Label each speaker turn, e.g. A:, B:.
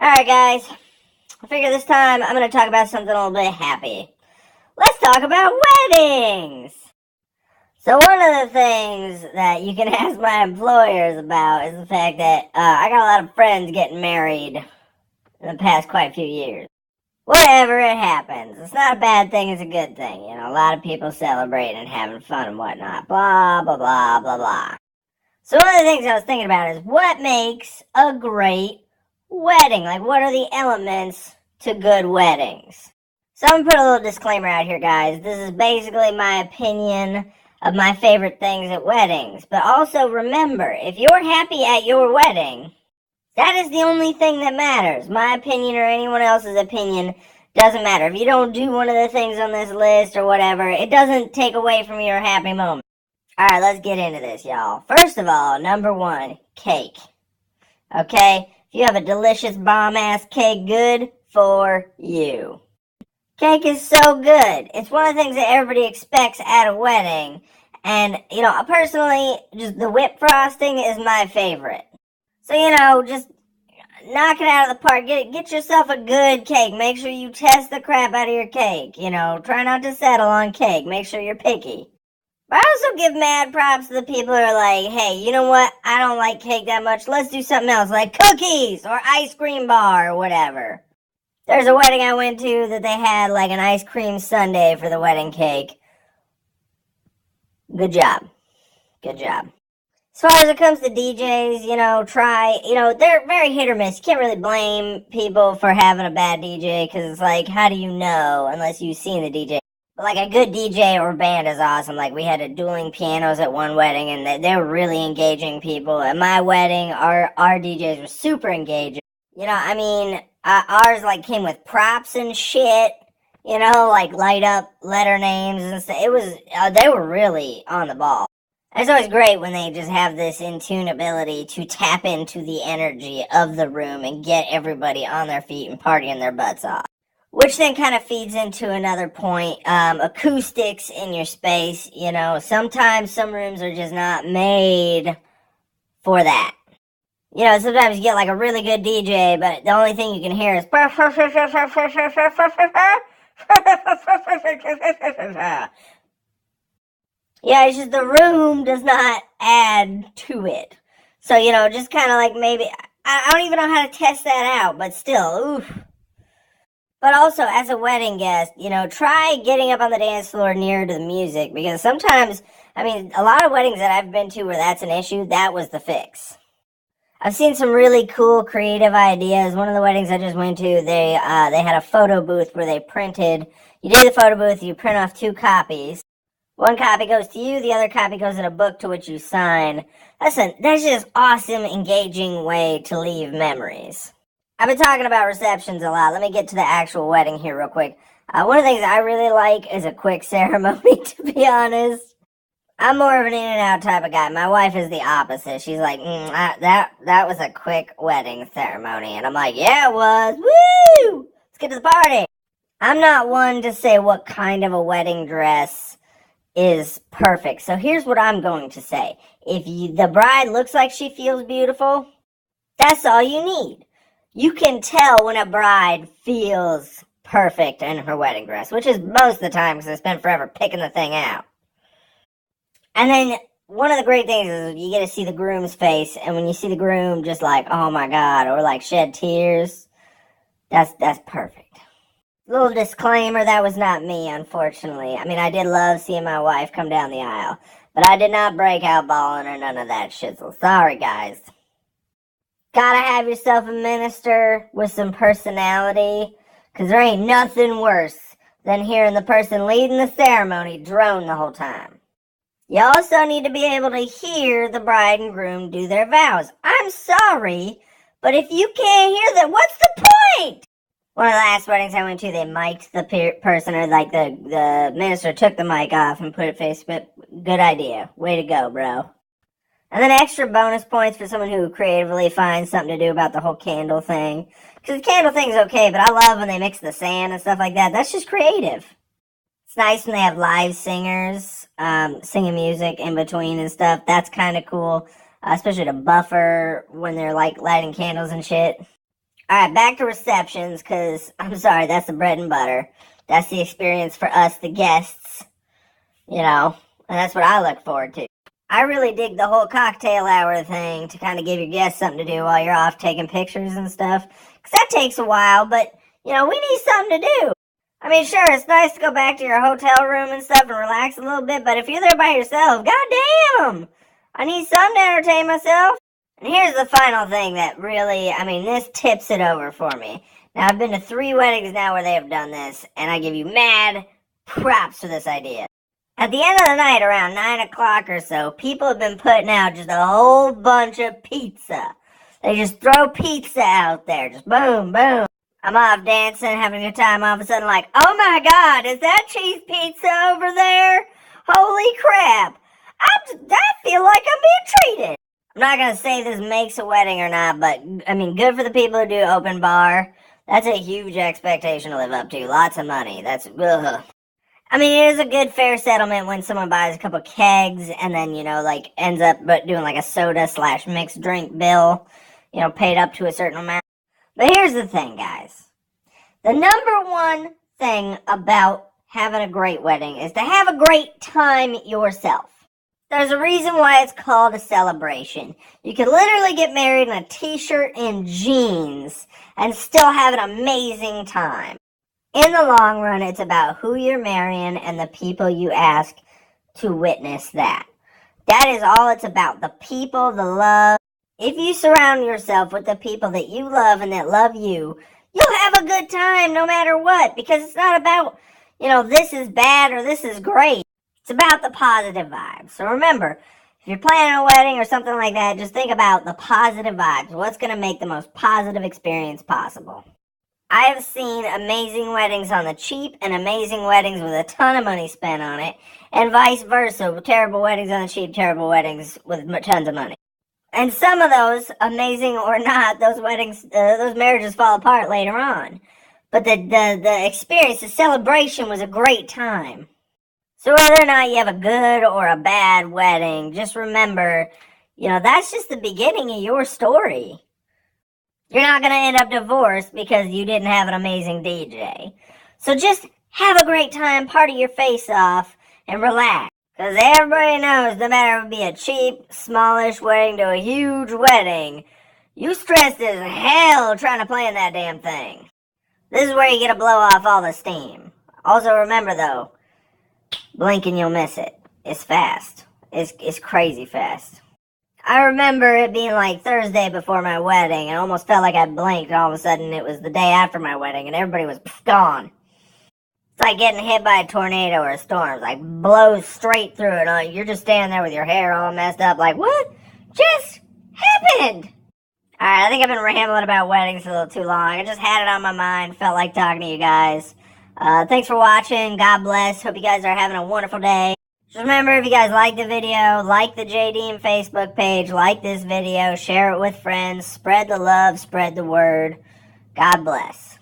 A: Alright, guys. I figure this time I'm going to talk about something a little bit happy. Let's talk about weddings! So one of the things that you can ask my employers about is the fact that I got a lot of friends getting married in the past quite few years. Whatever, it happens. It's not a bad thing, it's a good thing. You know, a lot of people celebrating and having fun and whatnot. Blah, blah, blah, blah, blah. So one of the things I was thinking about is what makes a great wedding? Like, what are the elements to good weddings? So I'm going to put a little disclaimer out here, guys. This is basically my opinion of my favorite things at weddings. But also remember, if you're happy at your wedding, that is the only thing that matters. My opinion or anyone else's opinion doesn't matter. If you don't do one of the things on this list or whatever, it doesn't take away from your happy moment. Alright, let's get into this, y'all. First of all, number one, cake. Okay? If you have a delicious bomb-ass cake, good for you. Cake is so good. It's one of the things that everybody expects at a wedding. And, personally, just the whipped frosting is my favorite. So, just knock it out of the park. Get yourself a good cake. Make sure you test the crap out of your cake. Try not to settle on cake. Make sure you're picky. But I also give mad props to the people who are like, hey, you know what? I don't like cake that much. Let's do something else, like cookies or ice cream bar or whatever. There's a wedding I went to that they had like an ice cream sundae for the wedding cake. Good job. Good job. As far as it comes to DJs, they're very hit or miss. You can't really blame people for having a bad DJ because it's like, how do you know unless you've seen the DJ? But like a good DJ or band is awesome. Like we had a dueling pianos at one wedding and they were really engaging people. At my wedding, our DJs were super engaging. Ours like came with props and shit. Like light up letter names and stuff. It was, they were really on the ball. It's always great when they just have this in-tune ability to tap into the energy of the room and get everybody on their feet and partying their butts off. Which then kind of feeds into another point, acoustics in your space. Sometimes some rooms are just not made for that. Sometimes you get like a really good DJ, but the only thing you can hear is yeah, it's just the room does not add to it. So, just kind of like maybe, I don't even know how to test that out, but still, oof. But also, as a wedding guest, try getting up on the dance floor near to the music, because sometimes, a lot of weddings that I've been to where that's an issue, that was the fix. I've seen some really cool creative ideas. One of the weddings I just went to, they had a photo booth where they printed, you do the photo booth, you print off 2 copies. One copy goes to you, the other copy goes in a book to which you sign. That's just awesome, engaging way to leave memories. I've been talking about receptions a lot. Let me get to the actual wedding here real quick. One of the things I really like is a quick ceremony, to be honest. I'm more of an in-and-out type of guy. My wife is the opposite. She's like, that was a quick wedding ceremony. And I'm like, yeah, it was. Woo! Let's get to the party. I'm not one to say what kind of a wedding dress is perfect. So here's what I'm going to say. If the bride looks like she feels beautiful, that's all you need. You can tell when a bride feels perfect in her wedding dress, which is most of the time because I spent forever picking the thing out. And then one of the great things is you get to see the groom's face, and when you see the groom just like, oh my God, or like shed tears, that's perfect. Little disclaimer, that was not me, unfortunately. I did love seeing my wife come down the aisle, but I did not break out bawling or none of that shit, so sorry, guys. Gotta have yourself a minister with some personality, because there ain't nothing worse than hearing the person leading the ceremony drone the whole time. You also need to be able to hear the bride and groom do their vows. I'm sorry, but if you can't hear them, what's the point? One of the last weddings I went to, they mic'd the person, or like the minister took the mic off and put it face, but good idea. Way to go, bro. And then extra bonus points for someone who creatively finds something to do about the whole candle thing. Because the candle thing's okay, but I love when they mix the sand and stuff like that. That's just creative. It's nice when they have live singers singing music in between and stuff. That's kind of cool. Especially to buffer when they're like lighting candles and shit. Alright, back to receptions, because I'm sorry, that's the bread and butter. That's the experience for us, the guests, you know, and that's what I look forward to. I really dig the whole cocktail hour thing to kind of give your guests something to do while you're off taking pictures and stuff. Because that takes a while, but, you know, we need something to do. I mean, sure, it's nice to go back to your hotel room and stuff and relax a little bit, but if you're there by yourself, goddamn! I need something to entertain myself. And here's the final thing that really, I mean, this tips it over for me. Now, I've been to 3 weddings now where they have done this, and I give you mad props for this idea. At the end of the night, around 9 o'clock or so, people have been putting out just a whole bunch of pizza. They just throw pizza out there, just boom, boom. I'm off dancing, having a good time, all of a sudden like, oh my god, is that cheese pizza over there? Holy crap. I feel like I'm being treated. I'm not going to say this makes a wedding or not, but, I mean, good for the people who do open bar. That's a huge expectation to live up to. Lots of money. That's, ugh. I mean, it is a good fair settlement when someone buys a couple kegs and then, you know, like, ends up doing like a soda / mixed drink bill, you know, paid up to a certain amount. But here's the thing, guys. The number one thing about having a great wedding is to have a great time yourself. There's a reason why it's called a celebration. You can literally get married in a t-shirt and jeans and still have an amazing time. In the long run, it's about who you're marrying and the people you ask to witness that. That is all it's about. The people, the love. If you surround yourself with the people that you love and that love you, you'll have a good time no matter what. Because it's not about, you know, this is bad or this is great. It's about the positive vibes. So remember, if you're planning a wedding or something like that, just think about the positive vibes. What's going to make the most positive experience possible? I have seen amazing weddings on the cheap and amazing weddings with a ton of money spent on it, and vice versa, terrible weddings on the cheap, terrible weddings with tons of money. And some of those, amazing or not, those weddings, those marriages fall apart later on. But the experience, the celebration was a great time. So whether or not you have a good or a bad wedding, just remember, you know, that's just the beginning of your story. You're not going to end up divorced because you didn't have an amazing DJ. So just have a great time, party your face off, and relax. Because everybody knows no matter if it be a cheap, smallish wedding to a huge wedding, you stressed as hell trying to plan that damn thing. This is where you get to blow off all the steam. Also remember though, blink and you'll miss it. It's fast. It's crazy fast. I remember it being like Thursday before my wedding, and it almost felt like I blinked, and all of a sudden it was the day after my wedding, and everybody was gone. It's like getting hit by a tornado or a storm. It's like blows straight through it. You're just standing there with your hair all messed up, like, what just happened? Alright, I think I've been rambling about weddings a little too long. I just had it on my mind, felt like talking to you guys. Thanks for watching. God bless. Hope you guys are having a wonderful day. Just remember, if you guys like the video, like the Diehm Facebook page, like this video, share it with friends, spread the love, spread the word. God bless.